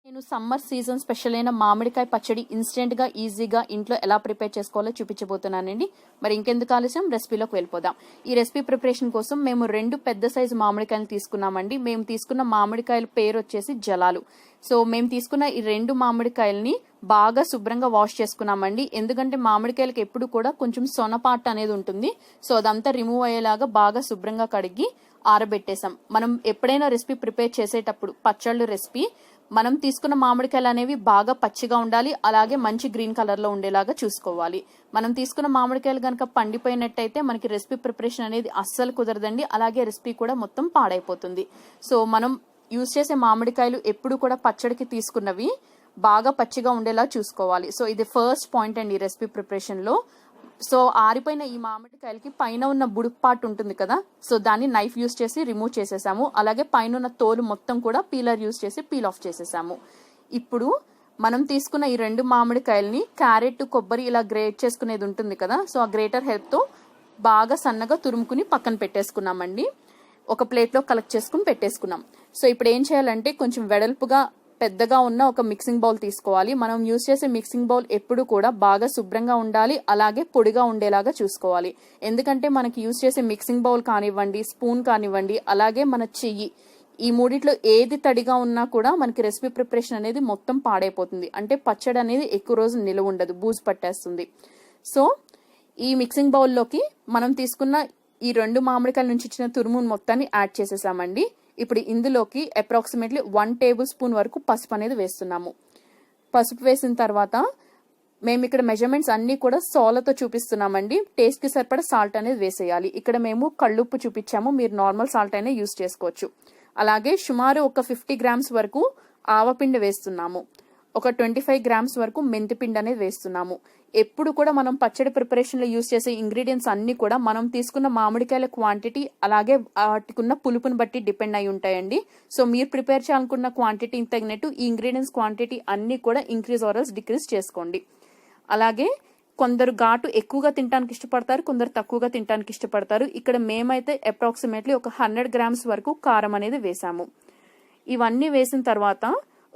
నేను summer season special అయిన మామిడికాయ పచ్చడి ఇన్స్టెంట్ గా ఈజీగా ఇంట్లో ఎలా ప్రిపేర్ చేసుకోవాలో చూపించబోతున్నానండి. మరి ఇంకెందుకు ఆలస్యం, రెసిపీలోకి వెళ్ళిపోదాం. ఈ రెసిపీ ప్రిపరేషన్ కోసం మేము 2 పెద్ద సైజు మామిడికాయలు తీసుకున్నామండి. మేము తీసుకున్న మామిడికాయల పేరు వచ్చేసి జలాలు. సో మేము తీసుకున్న ఈ 2 మామిడికాయల్ని బాగా శుభ్రంగా వాష్ చేసుకున్నామండి. ఎందుకంటే మామిడికాయలకి ఎప్పుడు కూడా కొంచెం సొనపాట అనేది ఉంటుంది. సో అదంతా రిమూవ్ అయ్యేలాగా బాగా శుభ్రంగా కడిగి ఆరబెట్టేసాం. మనం ఎప్పుడైనా రెసిపీ ప్రిపేర్ చేసేటప్పుడు పచ్చళ్ళు రెసిపీ మనం తీసుకున్న మామిడికాయలు అనేవి బాగా పచ్చిగా ఉండాలి, అలాగే మంచి గ్రీన్ కలర్ లో ఉండేలాగా చూసుకోవాలి. మనం తీసుకున్న మామిడికాయలు కనుక పండిపోయినట్టయితే మనకి రెసిపీ ప్రిపరేషన్ అనేది అస్సలు కుదరదండి, అలాగే రెసిపీ కూడా మొత్తం పాడైపోతుంది. సో మనం యూజ్ చేసే మామిడికాయలు ఎప్పుడు కూడా పచ్చడికి తీసుకున్నవి బాగా పచ్చిగా ఉండేలా చూసుకోవాలి. సో ఇది ఫస్ట్ పాయింట్ అండి ఈ రెసిపీ ప్రిపరేషన్ లో. సో ఆరిపోయిన ఈ మామిడికాయలకి పైన ఉన్న బుడుపు పార్ట్ ఉంటుంది కదా, సో దాన్ని నైఫ్ యూస్ చేసి రిమూవ్ చేసేసాము. అలాగే పైన ఉన్న తోలు మొత్తం కూడా పీలర్ యూస్ చేసి పీల్ ఆఫ్ చేసేసాము. ఇప్పుడు మనం తీసుకున్న ఈ 2 మామిడికాయలని క్యారెట్, కొబ్బరి ఇలా గ్రేట్ చేసుకునేది ఉంటుంది కదా, సో ఆ గ్రేటర్ హెల్ప్ తో బాగా సన్నగా తురుముకుని పక్కన పెట్టేసుకున్నామండి. ఒక ప్లేట్ లో కలెక్ట్ చేసుకుని పెట్టేసుకున్నాం. సో ఇప్పుడు ఏం చేయాలంటే కొంచెం వెడల్పుగా పెద్దగా ఉన్న ఒక మిక్సింగ్ బౌల్ తీసుకోవాలి. మనం యూజ్ చేసే మిక్సింగ్ బౌల్ ఎప్పుడు కూడా బాగా శుభ్రంగా ఉండాలి, అలాగే పొడిగా ఉండేలాగా చూసుకోవాలి. ఎందుకంటే మనకి యూజ్ చేసే మిక్సింగ్ బౌల్ కానివ్వండి, స్పూన్ కానివ్వండి, అలాగే మన చెయ్యి, ఈ మూడిట్లో ఏది తడిగా ఉన్నా కూడా మనకి రెసిపీ ప్రిపరేషన్ అనేది మొత్తం పాడైపోతుంది. అంటే పచ్చడి అనేది ఎక్కువ రోజు నిలువ ఉండదు, బూజు పట్టేస్తుంది. సో ఈ మిక్సింగ్ బౌల్లోకి మనం తీసుకున్న ఈ 2 మామిడికాయల నుంచి ఇచ్చిన తురుమును మొత్తాన్ని యాడ్ చేసేసామండి. ఇప్పుడు ఇందులోకి అప్రాక్సిమేట్లీ 1 టేబుల్ స్పూన్ వరకు పసుపు అనేది వేస్తున్నాము. పసుపు వేసిన తర్వాత మేము ఇక్కడ మెజర్మెంట్స్ అన్ని కూడా సాల్ట్తో చూపిస్తున్నామండి. టేస్ట్ కి సరిపడా సాల్ట్ అనేది వేసేయాలి. ఇక్కడ మేము కళ్ళుప్పు చూపించాము, మీరు నార్మల్ సాల్ట్ అయినా యూజ్ చేసుకోవచ్చు. అలాగే సుమారు ఒక 50 గ్రామ్స్ వరకు ఆవపిండి వేస్తున్నాము. ఒక 25 గ్రామ్స్ వరకు మెంతిపిండి అనేది వేస్తున్నాము. ఎప్పుడు కూడా మనం పచ్చడి ప్రిపరేషన్ లో యూజ్ చేసే ఇంగ్రీడియంట్స్ అన్ని కూడా మనం తీసుకున్న మామిడికాయల క్వాంటిటీ అలాగే వాటికున్న పులుపుని బట్టి డిపెండ్ అయి ఉంటాయండి. సో మీరు ప్రిపేర్ చేయాలనుకున్న క్వాంటిటీకి తగినట్టు ఈ ఇంగ్రీడియంట్స్ క్వాంటిటీ అన్ని కూడా ఇంక్రీజ్ ఆర్ డిక్రీజ్ చేసుకోండి. అలాగే కొందరు ఘాటు ఎక్కువగా తినడానికి ఇష్టపడతారు, కొందరు తక్కువగా తినడానికి ఇష్టపడతారు. ఇక్కడ మేమైతే అప్రాక్సిమేట్లీ ఒక 100 గ్రామ్స్ వరకు కారం అనేది వేసాము. ఇవన్నీ వేసిన తర్వాత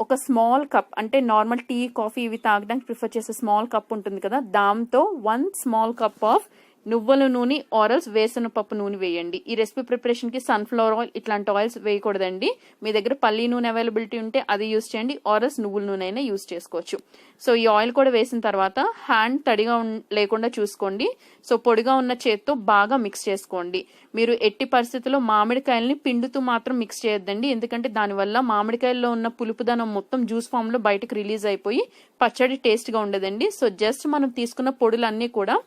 ఒక స్మాల్ కప్, అంటే నార్మల్ టీ, కాఫీ ఇవి తాగడానికి ప్రిఫర్ చేసే స్మాల్ కప్ ఉంటుంది కదా, దాంతో 1 స్మాల్ కప్ ఆఫ్ నువ్వుల నూనె ఆరల్స్ వేరుశనగపప్పు నూనె వేయండి. ఈ రెసిపీ ప్రిపరేషన్ కి సన్ఫ్లవర్ ఆయిల్ ఇట్లాంటి ఆయిల్స్ వేయకూడదండి. మీ దగ్గర పల్లి నూనె అవైలబిలిటీ ఉంటే అది యూస్ చేయండి, ఆరల్స్ నువ్వుల నూనె అయినా యూస్ చేసుకోవచ్చు. సో ఈ ఆయిల్ కూడా వేసిన తర్వాత హ్యాండ్ తడిగా లేకుండా చూసుకోండి. సో పొడిగా ఉన్న చేత్తో బాగా మిక్స్ చేసుకోండి. మీరు ఎట్టి పరిస్థితుల్లో మామిడికాయల్ని పిండుతూ మాత్రం మిక్స్ చేయొద్దండి, ఎందుకంటే దానివల్ల మామిడికాయల్లో ఉన్న పులుపుదనం మొత్తం జ్యూస్ ఫామ్ లో బయటకు రిలీజ్ అయిపోయి పచ్చడి టేస్ట్ గా ఉండదండి. సో జస్ట్ మనం తీసుకున్న పొడులన్నీ కూడా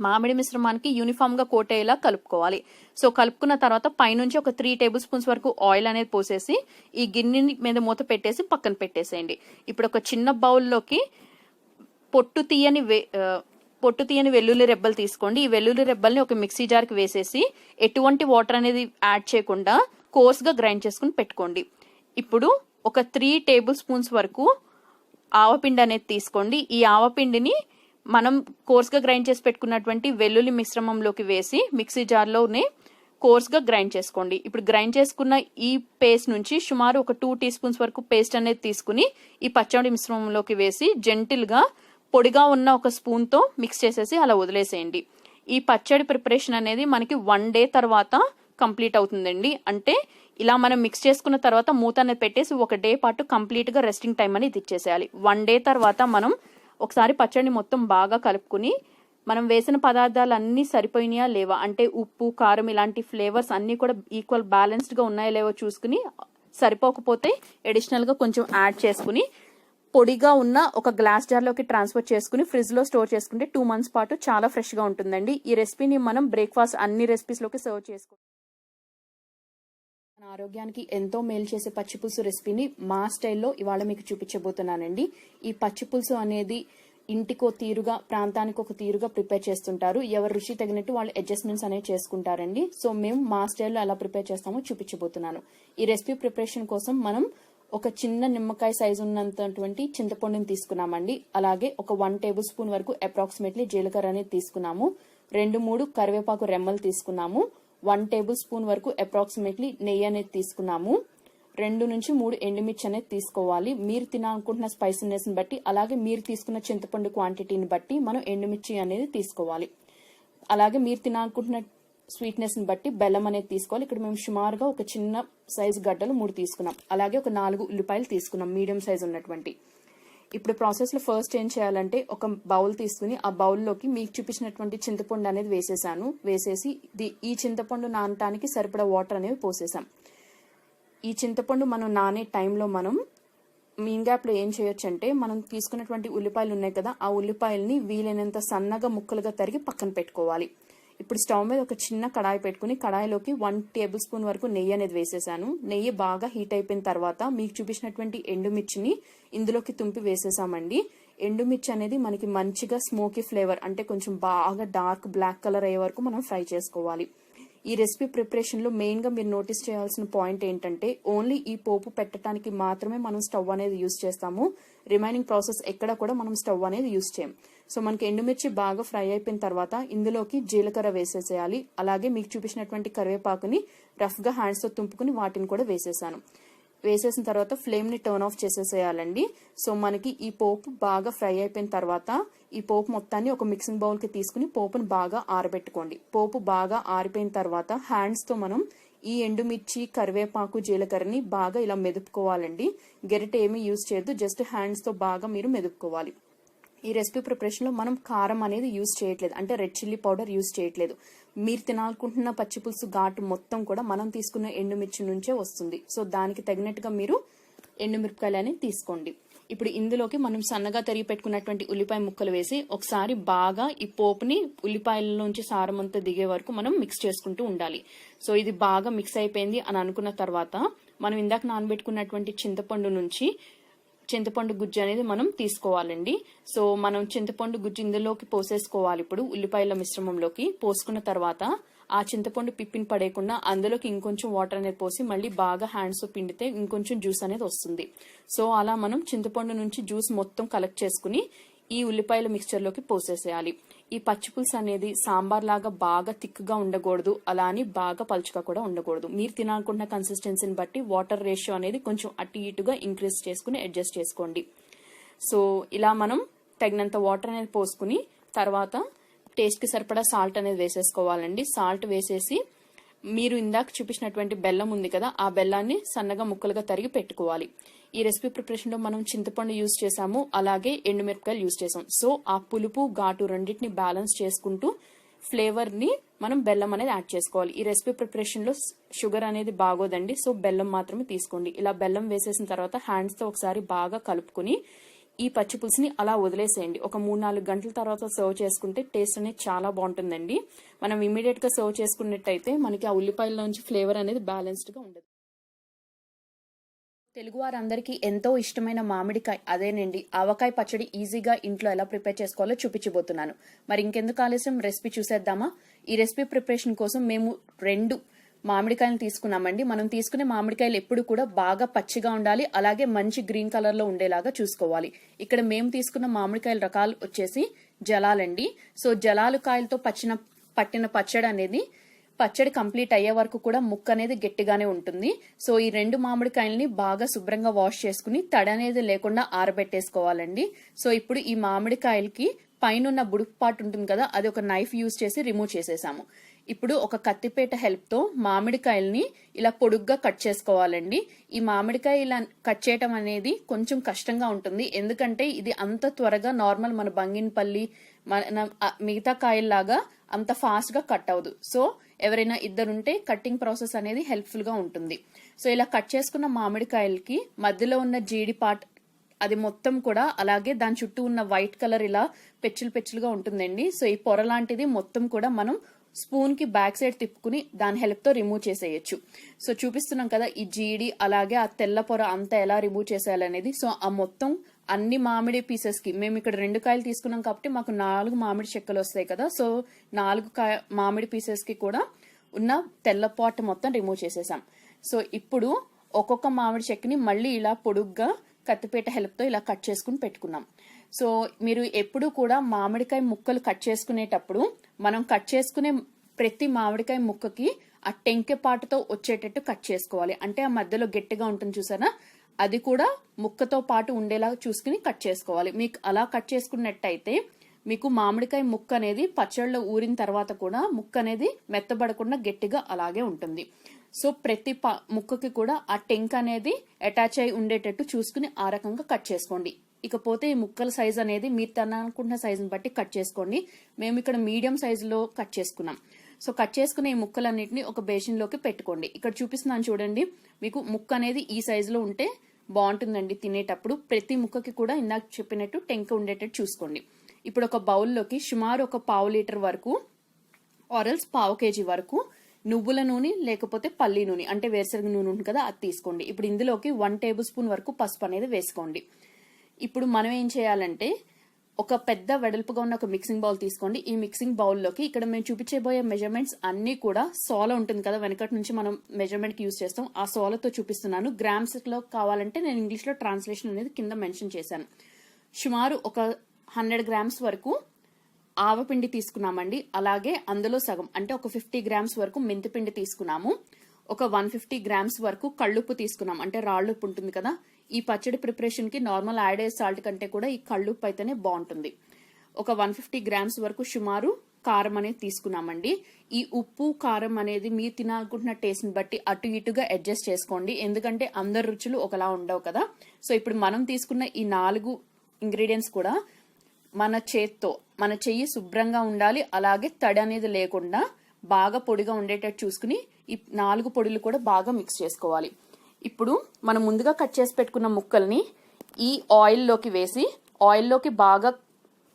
మామిడి మిశ్రమానికి యూనిఫామ్ గా కోట్ అయ్యేలా కలుపుకోవాలి. సో కలుపుకున్న తర్వాత పైనుంచి ఒక 3 టేబుల్ స్పూన్స్ వరకు ఆయిల్ అనేది పోసేసి ఈ గిన్నె మీద మూత పెట్టేసి పక్కన పెట్టేసేయండి. ఇప్పుడు ఒక చిన్న బౌల్లోకి పొట్టు తీయని వెల్లుల్లి రెబ్బలు తీసుకోండి. ఈ వెల్లుల్లి రెబ్బల్ని ఒక మిక్సీ జార్కి వేసేసి ఎటువంటి వాటర్ అనేది యాడ్ చేయకుండా కోర్స్ గా గ్రైండ్ చేసుకుని పెట్టుకోండి. ఇప్పుడు ఒక 3 టేబుల్ స్పూన్స్ వరకు ఆవపిండి అనేది తీసుకోండి. ఈ ఆవపిండిని మనం కోర్స్ గా గ్రైండ్ చేసి పెట్టుకున్నటువంటి వెల్లుల్లి మిశ్రమంలోకి వేసి మిక్సీ జార్లోనే కోర్స్ గా గ్రైండ్ చేసుకోండి. ఇప్పుడు గ్రైండ్ చేసుకున్న ఈ పేస్ట్ నుంచి సుమారు ఒక 2 టీ స్పూన్స్ వరకు పేస్ట్ అనేది తీసుకుని ఈ పచ్చడి మిశ్రమంలోకి వేసి జెంటిల్ గా పొడిగా ఉన్న ఒక స్పూన్ తో మిక్స్ చేసేసి అలా వదిలేసేయండి. ఈ పచ్చడి ప్రిపరేషన్ అనేది మనకి 1 డే తర్వాత కంప్లీట్ అవుతుందండి. అంటే ఇలా మనం మిక్స్ చేసుకున్న తర్వాత మూత అనేది పెట్టేసి 1 డే పాటు కంప్లీట్ గా రెస్టింగ్ టైం అనేది ఇచ్చేసేయాలి. 1 డే తర్వాత మనం ఒకసారి పచ్చడిని మొత్తం బాగా కలుపుకుని మనం వేసిన పదార్థాలు అన్ని సరిపోయినాయా లేవా, అంటే ఉప్పు, కారం ఇలాంటి ఫ్లేవర్స్ అన్ని కూడా ఈక్వల్ బ్యాలెన్స్డ్ గా ఉన్నాయా లేవో చూసుకుని, సరిపోకపోతే అడిషనల్ గా కొంచెం యాడ్ చేసుకుని పొడిగా ఉన్న ఒక గ్లాస్ జార్ లోకి ట్రాన్స్ఫర్ చేసుకుని ఫ్రిడ్జ్ లో స్టోర్ చేసుకుంటే 2 మంత్స్ పాటు చాలా ఫ్రెష్ గా ఉంటుందండి. ఈ రెసిపీని మనం బ్రేక్ఫాస్ట్ అన్ని రెసిపీస్ లోకి సర్వ్ చేసుకుంటాం. మన ఆరోగ్యానికి ఎంతో మేలు చేసే పచ్చిపులుసు రెసిపీని మా స్టైల్లో ఇవాళ మీకు చూపించబోతున్నానండి. ఈ పచ్చిపులుసు అనేది ఇంటికో తీరుగా, ప్రాంతానికి ఒక తీరుగా ప్రిపేర్ చేస్తుంటారు. ఎవరి రుచి తగినట్టు వాళ్ళు అడ్జస్ట్మెంట్స్ అనేవి చేసుకుంటారండి. సో మేము మా స్టైల్లో ఎలా ప్రిపేర్ చేస్తామో చూపించబోతున్నాను. ఈ రెసిపీ ప్రిపరేషన్ కోసం మనం ఒక చిన్న నిమ్మకాయ సైజు ఉన్నటువంటి చింతపండుని తీసుకున్నామండి. అలాగే ఒక 1 టేబుల్ స్పూన్ వరకు అప్రాక్సిమేట్లీ జీలకర్ర అనేది తీసుకున్నాము. 2-3 కరివేపాకు రెమ్మలు తీసుకున్నాము. 1 టేబుల్ స్పూన్ వరకు అప్రాక్సిమేట్లీ నెయ్యి అనేది తీసుకున్నాము. 2 నుంచి 3 ఎండుమిర్చి అనేది తీసుకోవాలి. మీరు తినాలనుకుంటున్న స్పైసీనెస్ ని బట్టి, అలాగే మీరు తీసుకున్న చింతపండు క్వాంటిటీని బట్టి మనం ఎండుమిర్చి అనేది తీసుకోవాలి. అలాగే మీరు తినాలనుకుంటున్న స్వీట్నెస్ ని బట్టి బెల్లం అనేది తీసుకోవాలి. ఇక్కడ మేము సుమారుగా ఒక చిన్న సైజు గడ్డలు 3 తీసుకున్నాం. అలాగే ఒక 4 ఉల్లిపాయలు తీసుకున్నాం మీడియం సైజు ఉన్నటువంటి. ఇప్పుడు ప్రాసెస్ లో ఫస్ట్ ఏం చేయాలంటే ఒక బౌల్ తీసుకుని ఆ బౌల్లోకి మీకు చూపించినటువంటి చింతపండు అనేది వేసేసి ఈ చింతపండు నానటానికి సరిపడా వాటర్ అనేవి పోసేసాం. ఈ చింతపండు మనం నానే టైంలో మనం మీన్ గ్యాప్ లో ఏం చేయొచ్చు అంటే మనం తీసుకున్నటువంటి ఉల్లిపాయలు ఉన్నాయి కదా, ఆ ఉల్లిపాయల్ని వీలైనంత సన్నగా ముక్కలుగా తరిగి పక్కన పెట్టుకోవాలి. ఇప్పుడు స్టవ్ మీద ఒక చిన్న కడాయి పెట్టుకుని కడాయిలోకి 1 టేబుల్ స్పూన్ వరకు నెయ్యి అనేది వేసేసాను. నెయ్యి బాగా హీట్ అయిపోయిన తర్వాత మీకు చూపించినటువంటి ఎండుమిర్చిని ఇందులోకి తుంపి వేసేసామండి. ఎండుమిర్చి అనేది మనకి మంచిగా స్మోకీ ఫ్లేవర్ అంటే కొంచెం బాగా డార్క్ బ్లాక్ కలర్ అయ్యే వరకు మనం ఫ్రై చేసుకోవాలి. ఈ రెసిపీ ప్రిపరేషన్ లో మెయిన్ గా మీరు నోటీస్ చేయాల్సిన పాయింట్ ఏంటంటే ఓన్లీ ఈ పోపు పెట్టడానికి మాత్రమే మనం స్టవ్ అనేది యూజ్ చేస్తాము. రిమైనింగ్ ప్రాసెస్ ఎక్కడ కూడా మనం స్టవ్ అనేది యూజ్ చేయం. సో మనకి ఎండుమిర్చి బాగా ఫ్రై అయిపోయిన తర్వాత ఇందులోకి జీలకర్ర వేసేసేయాలి. అలాగే మీకు చూపించినటువంటి కరివేపాకుని రఫ్ గా హ్యాండ్స్ తో తుంపుకుని వాటిని కూడా వేసేసాను. వేసేసిన తర్వాత ఫ్లేమ్ ని టర్న్ ఆఫ్ చేసేసేయాలండి. సో మనకి ఈ పోపు బాగా ఫ్రై అయిపోయిన తర్వాత ఈ పోపు మొత్తాన్ని ఒక మిక్సింగ్ బౌల్ కి తీసుకుని పోపును బాగా ఆరబెట్టుకోండి. పోపు బాగా ఆరిపోయిన తర్వాత హ్యాండ్స్ తో మనం ఈ ఎండుమిర్చి కరివేపాకు జీలకర్రని బాగా ఇలా మెదుపుకోవాలండి. గెరిట ఏమీ యూజ్ చేయొద్దు, జస్ట్ హ్యాండ్స్ తో బాగా మీరు మెదుపుకోవాలి. ఈ రెసిపీ ప్రిపరేషన్ లో మనం కారం అనేది యూజ్ చేయట్లేదు, అంటే రెడ్ చిల్లీ పౌడర్ యూజ్ చేయట్లేదు. మీరు తినాలనుకుంటున్న పచ్చి పులుసు ఘాటు మొత్తం కూడా మనం తీసుకున్న ఎండుమిర్చి నుంచే వస్తుంది. సో దానికి తగినట్టుగా మీరు ఎండుమిరపకాయలు అనేది తీసుకోండి. ఇప్పుడు ఇందులోకి మనం సన్నగా తరిగి పెట్టుకున్నటువంటి ఉల్లిపాయ ముక్కలు వేసి ఒకసారి బాగా ఈ పోపుని ఉల్లిపాయల నుంచి సారం అంతా దిగే వరకు మనం మిక్స్ చేసుకుంటూ ఉండాలి. సో ఇది బాగా మిక్స్ అయిపోయింది అని అనుకున్న తర్వాత మనం ఇందాక నానబెట్టుకున్నటువంటి చింతపండు గుజ్జు అనేది మనం తీసుకోవాలండి. సో మనం చింతపండు గుజ్జు ఇందులోకి పోసేసుకోవాలి. ఇప్పుడు ఉల్లిపాయల మిశ్రమంలోకి పోసుకున్న తర్వాత ఆ చింతపండు పిప్పిని పడేయకుండా అందులోకి ఇంకొంచెం వాటర్ అనేది పోసి మళ్ళీ బాగా హ్యాండ్స్ తో పిండితే ఇంకొంచెం జ్యూస్ అనేది వస్తుంది. సో అలా మనం చింతపండు నుంచి జ్యూస్ మొత్తం కలెక్ట్ చేసుకుని ఈ ఉల్లిపాయల మిక్స్చర్ లోకి పోసేసేయాలి. ఈ పచ్చి పులుసు అనేది సాంబార్ లాగా బాగా థిక్గా ఉండకూడదు, అలా అని బాగా పలుచగా కూడా ఉండకూడదు. మీరు తినాలనుకున్న కన్సిస్టెన్సీని బట్టి వాటర్ రేషియో అనేది కొంచెం అటు ఇటుగా ఇంక్రీజ్ చేసుకుని అడ్జస్ట్ చేసుకోండి. సో ఇలా మనం తగినంత వాటర్ అనేది పోసుకుని తర్వాత టేస్ట్ కి సరిపడా సాల్ట్ అనేది వేసేసుకోవాలండి. సాల్ట్ వేసేసి మీరు ఇందాక చూపించినటువంటి బెల్లం ఉంది కదా, ఆ బెల్లాన్ని సన్నగా ముక్కలుగా తరిగి పెట్టుకోవాలి. ఈ రెసిపీ ప్రిపరేషన్ లో మనం చింతపండు యూజ్ చేసాము, అలాగే ఎండుమిరపకాయలు యూజ్ చేసాం. సో ఆ పులుపు ఘాటు రెండింటిని బ్యాలెన్స్ చేసుకుంటూ ఫ్లేవర్ ని మనం బెల్లం అనేది యాడ్ చేసుకోవాలి. ఈ రెసిపీ ప్రిపరేషన్ లో షుగర్ అనేది బాగోదండి, సో బెల్లం మాత్రమే తీసుకోండి. ఇలా బెల్లం వేసేసిన తర్వాత హ్యాండ్స్ తో ఒకసారి బాగా కలుపుకుని ఈ పచ్చి పులుసుని అలా వదిలేసేయండి. ఒక 3-4 గంటల తర్వాత సర్వ్ చేసుకుంటే టేస్ట్ అనేది చాలా బాగుంటుందండి. మనం ఇమీడియట్ గా సర్వ్ చేసుకున్నట్టయితే మనకి ఆ ఉల్లిపాయల నుంచి ఫ్లేవర్ అనేది బ్యాలెన్స్డ్ గా ఉండదు. తెలుగు వారందరికీ ఎంతో ఇష్టమైన మామిడికాయ, అదేనండి ఆవకాయ పచ్చడి ఈజీగా ఇంట్లో ఎలా ప్రిపేర్ చేసుకోవాలో చూపించబోతున్నాను. మరి ఇంకెందుకు ఆలస్యం, రెసిపీ చూసేద్దామా? ఈ రెసిపీ ప్రిపరేషన్ కోసం మేము 2 మామిడికాయలు తీసుకున్నామండి. మనం తీసుకునే మామిడికాయలు ఎప్పుడు కూడా బాగా పచ్చిగా ఉండాలి, అలాగే మంచి గ్రీన్ కలర్ లో ఉండేలాగా చూసుకోవాలి. ఇక్కడ మేము తీసుకున్న మామిడికాయల రకాలు వచ్చేసి జలాలండి. సో జలాలు కాయలతో పట్టిన పచ్చడి కంప్లీట్ అయ్యే వరకు కూడా ముక్క అనేది గట్టిగానే ఉంటుంది. సో ఈ 2 మామిడికాయల్ని బాగా శుభ్రంగా వాష్ చేసుకుని తడి అనేది లేకుండా ఆరబెట్టేసుకోవాలండి. సో ఇప్పుడు ఈ మామిడికాయలకి పైన బుడుపు పాటు ఉంటుంది కదా, అది ఒక నైఫ్ యూజ్ చేసి రిమూవ్ చేసేసాము. ఇప్పుడు ఒక కత్తిపేట హెల్ప్ తో మామిడికాయల్ని ఇలా పొడుగ్గా కట్ చేసుకోవాలండి. ఈ మామిడికాయ ఇలా కట్ చేయటం అనేది కొంచెం కష్టంగా ఉంటుంది, ఎందుకంటే ఇది అంత త్వరగా నార్మల్ మన బంగినపల్లి మిగతా కాయల్లాగా అంత ఫాస్ట్ గా కట్ అవ్వదు. సో ఎవరైనా ఇద్దరుంటే కట్టింగ్ ప్రాసెస్ అనేది హెల్ప్ఫుల్ గా ఉంటుంది. సో ఇలా కట్ చేసుకున్న మామిడికాయలకి మధ్యలో ఉన్న జీడి పార్ట్ అది మొత్తం కూడా, అలాగే దాని చుట్టూ ఉన్న వైట్ కలర్ ఇలా పెచ్చులుగా ఉంటుందండి. సో ఈ పొర లాంటిది మొత్తం కూడా మనం స్పూన్ కి బ్యాక్ సైడ్ తిప్పుకుని దాని హెల్ప్ తో రిమూవ్ చేసేయచ్చు. సో చూపిస్తున్నాం కదా ఈ జీడి అలాగే ఆ తెల్ల పొర అంతా ఎలా రిమూవ్ చేసేయాలనేది. సో ఆ మొత్తం అన్ని మామిడి పీసెస్ కి, మేము ఇక్కడ 2 కాయలు తీసుకున్నాం కాబట్టి మాకు 4 మామిడి చెక్కలు వస్తాయి కదా. సో 4 మామిడి పీసెస్ కి కూడా ఉన్న తెల్ల పార్ట్ మొత్తం రిమూవ్ చేసేసాం. సో ఇప్పుడు ఒక్కొక్క మామిడి చెక్కని మళ్ళీ ఇలా పొడుగ్గా కత్తిపేట హెల్ప్ తో ఇలా కట్ చేసుకుని పెట్టుకున్నాం. సో మీరు ఎప్పుడు కూడా మామిడికాయ ముక్కలు కట్ చేసుకునేటప్పుడు మనం కట్ చేసుకునే ప్రతి మామిడికాయ ముక్కకి ఆ టెంకె పాటుతో వచ్చేటట్టు కట్ చేసుకోవాలి. అంటే ఆ మధ్యలో గట్టిగా ఉంటుంది చూసారా, అది కూడా ముక్కతో పాటు ఉండేలా చూసుకుని కట్ చేసుకోవాలి. మీకు అలా కట్ చేసుకున్నట్టయితే మీకు మామిడికాయ ముక్క అనేది పచ్చళ్ళలో ఊరిన తర్వాత కూడా ముక్క అనేది మెత్తబడకుండా గట్టిగా అలాగే ఉంటుంది. సో ప్రతి ముక్కకి కూడా ఆ టెంక్ అనేది అటాచ్ అయి ఉండేటట్టు చూసుకుని ఆ రకంగా కట్ చేసుకోండి. ఇకపోతే ఈ ముక్కల సైజ్ అనేది మీరు తినాలనుకుంటున్న సైజుని బట్టి కట్ చేసుకోండి. మేము ఇక్కడ మీడియం సైజులో కట్ చేసుకున్నాం. సో కట్ చేసుకునే ఈ ముక్కలన్నిటిని ఒక బేసిన్ లోకి పెట్టుకోండి. ఇక్కడ చూపిస్తున్నాను చూడండి, మీకు ముక్క అనేది ఈ సైజులో ఉంటే బాగుంటుందండి తినేటప్పుడు. ప్రతి ముక్కకి కూడా ఇందాక చెప్పినట్టు టెంక ఉండేటట్టు చూసుకోండి. ఇప్పుడు ఒక బౌల్లోకి సుమారు ఒక 1/2 లీటర్ వరకు ఆరల్స్ 1/2 kg వరకు నువ్వుల నూనె లేకపోతే పల్లి నూనె అంటే వేరుశనగ నూనె ఉంటుంది కదా, అది తీసుకోండి. ఇప్పుడు ఇందులోకి 1 టేబుల్ స్పూన్ వరకు పసుపు అనేది వేసుకోండి. ఇప్పుడు మనం ఏం చేయాలంటే ఒక పెద్ద వెడల్పుగా ఉన్న ఒక మిక్సింగ్ బౌల్ తీసుకోండి. ఈ మిక్సింగ్ బౌల్లోకి ఇక్కడ మేము చూపించబోయే మెజర్మెంట్స్ అన్ని కూడా సోల ఉంటుంది కదా, వెనకటి నుంచి మనం మెజర్మెంట్ కి యూజ్ చేస్తాం, ఆ సోలతో చూపిస్తున్నాను. గ్రామ్స్ లో కావాలంటే నేను ఇంగ్లీష్ లో ట్రాన్స్లేషన్ అనేది కింద మెన్షన్ చేశాను. సుమారు ఒక 100 గ్రామ్స్ వరకు ఆవపిండి తీసుకున్నామండి. అలాగే అందులో సగం అంటే ఒక 50 గ్రామ్స్ వరకు మెంతిపిండి తీసుకున్నాము. ఒక 150 గ్రామ్స్ వరకు కళ్ళుప్పు తీసుకున్నాం, అంటే రాళ్ళుప్పు ఉంటుంది కదా. ఈ పచ్చడి ప్రిపరేషన్ కి నార్మల్ యాడెడ్ సాల్ట్ కంటే కూడా ఈ కళ్ళుప్పు అయితేనే బాగుంటుంది. ఒక 150 గ్రామ్స్ వరకు సుమారు కారం అనేది తీసుకున్నామండి. ఈ ఉప్పు కారం అనేది మీరు తినాలనుకుంటున్న టేస్ట్ ని బట్టి అటు ఇటుగా అడ్జస్ట్ చేసుకోండి, ఎందుకంటే అందరి రుచులు ఒకలా ఉండవు కదా. సో ఇప్పుడు మనం తీసుకున్న ఈ 4 ఇంగ్రీడియంట్స్ కూడా మన చేత్తో, మన చెయ్యి శుభ్రంగా ఉండాలి, అలాగే తడి అనేది లేకుండా బాగా పొడిగా ఉండేటట్టు చూసుకుని ఈ 4 పొడులు కూడా బాగా మిక్స్ చేసుకోవాలి. ఇప్పుడు మనం ముందుగా కట్ చేసి పెట్టుకున్న ముక్కల్ని ఈ ఆయిల్లోకి వేసి ఆయిల్లోకి బాగా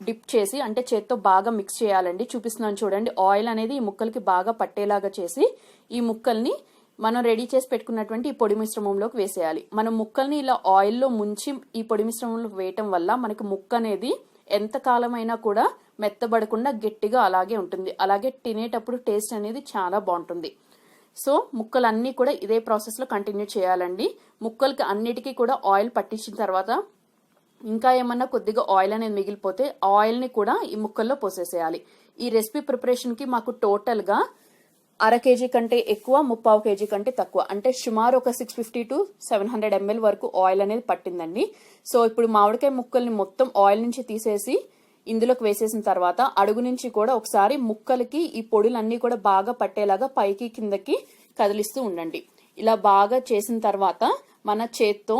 డిప్ చేసి అంటే చేత్తో బాగా మిక్స్ చేయాలండి. చూపిస్తున్నాను చూడండి, ఆయిల్ అనేది ఈ ముక్కలకి బాగా పట్టేలాగా చేసి ఈ ముక్కల్ని మనం రెడీ చేసి పెట్టుకున్నటువంటి ఈ పొడి మిశ్రమంలోకి వేసేయాలి. మనం ముక్కల్ని ఇలా ఆయిల్లో ముంచి ఈ పొడి మిశ్రమంలో వేయటం వల్ల మనకి ముక్క అనేది ఎంత కాలమైనా కూడా మెత్తబడకుండా గట్టిగా అలాగే ఉంటుంది. అలాగే తినేటప్పుడు టేస్ట్ అనేది చాలా బాగుంటుంది. సో ముక్కలన్నీ కూడా ఇదే ప్రాసెస్ లో కంటిన్యూ చేయాలండి. ముక్కలకి అన్నిటికీ కూడా ఆయిల్ పట్టించిన తర్వాత ఇంకా ఏమన్నా కొద్దిగా ఆయిల్ అనేది మిగిలిపోతే ఆయిల్ ని కూడా ఈ ముక్కల్లో పోసేసేయాలి. ఈ రెసిపీ ప్రిపరేషన్ కి మాకు టోటల్ గా 1/2 kg కంటే ఎక్కువ, 3/4 kg కంటే తక్కువ, అంటే సుమారు ఒక 650 to 700 ml వరకు ఆయిల్ అనేది పట్టిందండి. సో ఇప్పుడు మామిడికాయ ముక్కల్ని మొత్తం ఆయిల్ నుంచి తీసేసి ఇందులోకి వేసేసిన తర్వాత అడుగు నుంచి కూడా ఒకసారి ముక్కలకి ఈ పొడులన్నీ కూడా బాగా పట్టేలాగా పైకి కిందకి కదిలిస్తూ ఉండండి. ఇలా బాగా చేసిన తర్వాత మన చేత్తో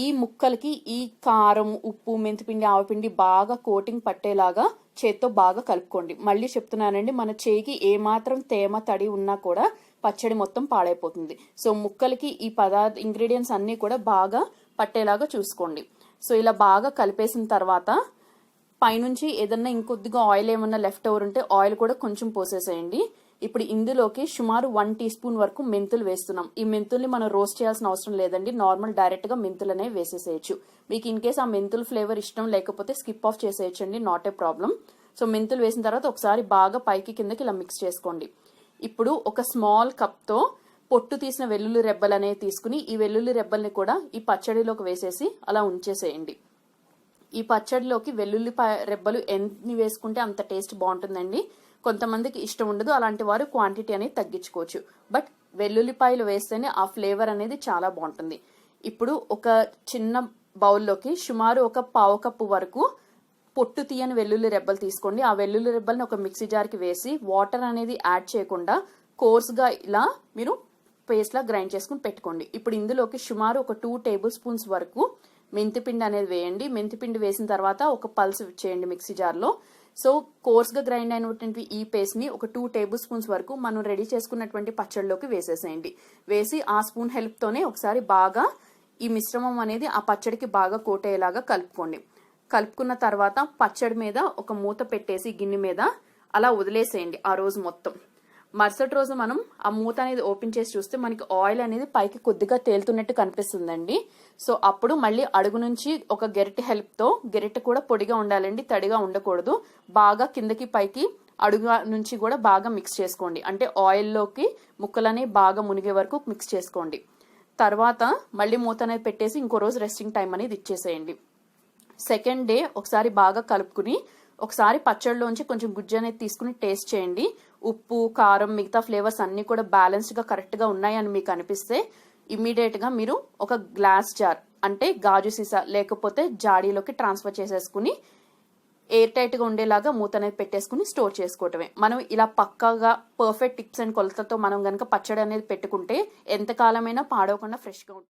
ఈ ముక్కలకి ఈ కారం, ఉప్పు, మెంతిపిండి, ఆవపిండి బాగా కోటింగ్ పట్టేలాగా చేత్తో బాగా కలుపుకోండి. మళ్ళీ చెప్తున్నానండి, మన చేయికి ఏమాత్రం తేమ తడి ఉన్నా కూడా పచ్చడి మొత్తం పాడైపోతుంది. సో ముక్కలకి ఈ ఇంగ్రీడియంట్స్ అన్ని కూడా బాగా పట్టేలాగా చూసుకోండి. సో ఇలా బాగా కలిపేసిన తర్వాత పైనుంచి ఏదన్నా ఇంకొద్దిగా ఆయిల్ ఏమన్నా లెఫ్ట్ ఓవర్ ఉంటే ఆయిల్ కూడా కొంచెం పోసేసేయండి. ఇప్పుడు ఇందులోకి సుమారు 1 టీ స్పూన్ వరకు మెంతులు వేస్తున్నాం. ఈ మెంతుల్ని మనం రోస్ట్ చేయాల్సిన అవసరం లేదండి, నార్మల్ డైరెక్ట్ గా మెంతులు అనేవి వేసేసేయచ్చు. మీకు ఇన్ కేస్ ఆ మెంతుల ఫ్లేవర్ ఇష్టం లేకపోతే స్కిప్ ఆఫ్ చేసేయచ్చండి, నాట్ ఏ ప్రాబ్లం. సో మెంతులు వేసిన తర్వాత ఒకసారి బాగా పైకి కిందకి ఇలా మిక్స్ చేసుకోండి. ఇప్పుడు ఒక స్మాల్ కప్ తో పొట్టు తీసిన వెల్లుల్లి రెబ్బలు అనేవి తీసుకుని ఈ వెల్లుల్లి రెబ్బల్ని కూడా ఈ పచ్చడిలోకి వేసేసి అలా ఉంచేసేయండి. ఈ పచ్చడిలోకి వెల్లుల్లిపాయ రెబ్బలు ఎన్ని వేసుకుంటే అంత టేస్ట్ బాగుంటుందండి. కొంతమందికి ఇష్టం ఉండదు, అలాంటి వారు క్వాంటిటీ అనేది తగ్గించుకోవచ్చు. బట్ వెల్లుల్లిపాయలు వేస్తేనే ఆ ఫ్లేవర్ అనేది చాలా బాగుంటుంది. ఇప్పుడు ఒక చిన్న బౌల్లోకి సుమారు ఒక 1/4 కప్పు వరకు పొట్టు తీయని వెల్లుల్లి రెబ్బలు తీసుకోండి. ఆ వెల్లుల్లి రెబ్బల్ని ఒక మిక్సీ జార్కి వేసి వాటర్ అనేది యాడ్ చేయకుండా కోర్స్గా ఇలా మీరు పేస్ట్ లా గ్రైండ్ చేసుకుని పెట్టుకోండి. ఇప్పుడు ఇందులోకి సుమారు ఒక 2 టేబుల్ స్పూన్స్ వరకు మెంతిపిండి అనేది వేయండి. మెంతిపిండి వేసిన తర్వాత ఒక పల్స్ చేయండి మిక్సీ జార్లో. సో కోర్స్ గా గ్రైండ్ అయినటువంటి ఈ పేస్ట్ ని ఒక 2 టేబుల్ స్పూన్స్ వరకు మనం రెడీ చేసుకున్నటువంటి పచ్చడిలోకి వేసేసేయండి. వేసి ఆ స్పూన్ హెల్ప్ తోనే ఒకసారి బాగా ఈ మిశ్రమం అనేది ఆ పచ్చడికి బాగా కోటేలాగా కలుపుకోండి. కలుపుకున్న తర్వాత పచ్చడి మీద ఒక మూత పెట్టేసి గిన్నె మీద అలా వదిలేసేయండి ఆ రోజు మొత్తం. మరుసటి రోజు మనం ఆ మూత అనేది ఓపెన్ చేసి చూస్తే మనకి ఆయిల్ అనేది పైకి కొద్దిగా తేలుతున్నట్టు కనిపిస్తుందండి. సో అప్పుడు మళ్ళీ అడుగు నుంచి ఒక గెరిటె హెల్ప్ తో, గెరిటె కూడా పొడిగా ఉండాలండి, తడిగా ఉండకూడదు, బాగా కిందకి పైకి అడుగు నుంచి కూడా బాగా మిక్స్ చేసుకోండి. అంటే ఆయిల్లోకి ముక్కలని బాగా మునిగే వరకు మిక్స్ చేసుకోండి. తర్వాత మళ్ళీ మూత అనేది పెట్టేసి ఇంకో రోజు రెస్టింగ్ టైం అనేది ఇచ్చేసేయండి. సెకండ్ డే ఒకసారి బాగా కలుపుకుని ఒకసారి పచ్చడిలోంచి కొంచెం గుజ్జు అనేది తీసుకుని టేస్ట్ చేయండి. ఉప్పు, కారం, మిగతా ఫ్లేవర్స్ అన్ని కూడా బ్యాలెన్స్డ్ గా కరెక్ట్ గా ఉన్నాయని మీకు అనిపిస్తే ఇమ్మీడియట్ గా మీరు ఒక గ్లాస్ జార్ అంటే గాజు సీసా లేకపోతే జాడీలోకి ట్రాన్స్ఫర్ చేసేసుకుని ఎయిర్ టైట్ గా ఉండేలాగా మూత అనేది పెట్టేసుకుని స్టోర్ చేసుకోవటమే. మనం ఇలా పక్కాగా పర్ఫెక్ట్ టిప్స్ అండ్ కొలతలతో మనం గనక పచ్చడి అనేది పెట్టుకుంటే ఎంతకాలమైనా పాడవకుండా ఫ్రెష్ గా ఉంటుంది.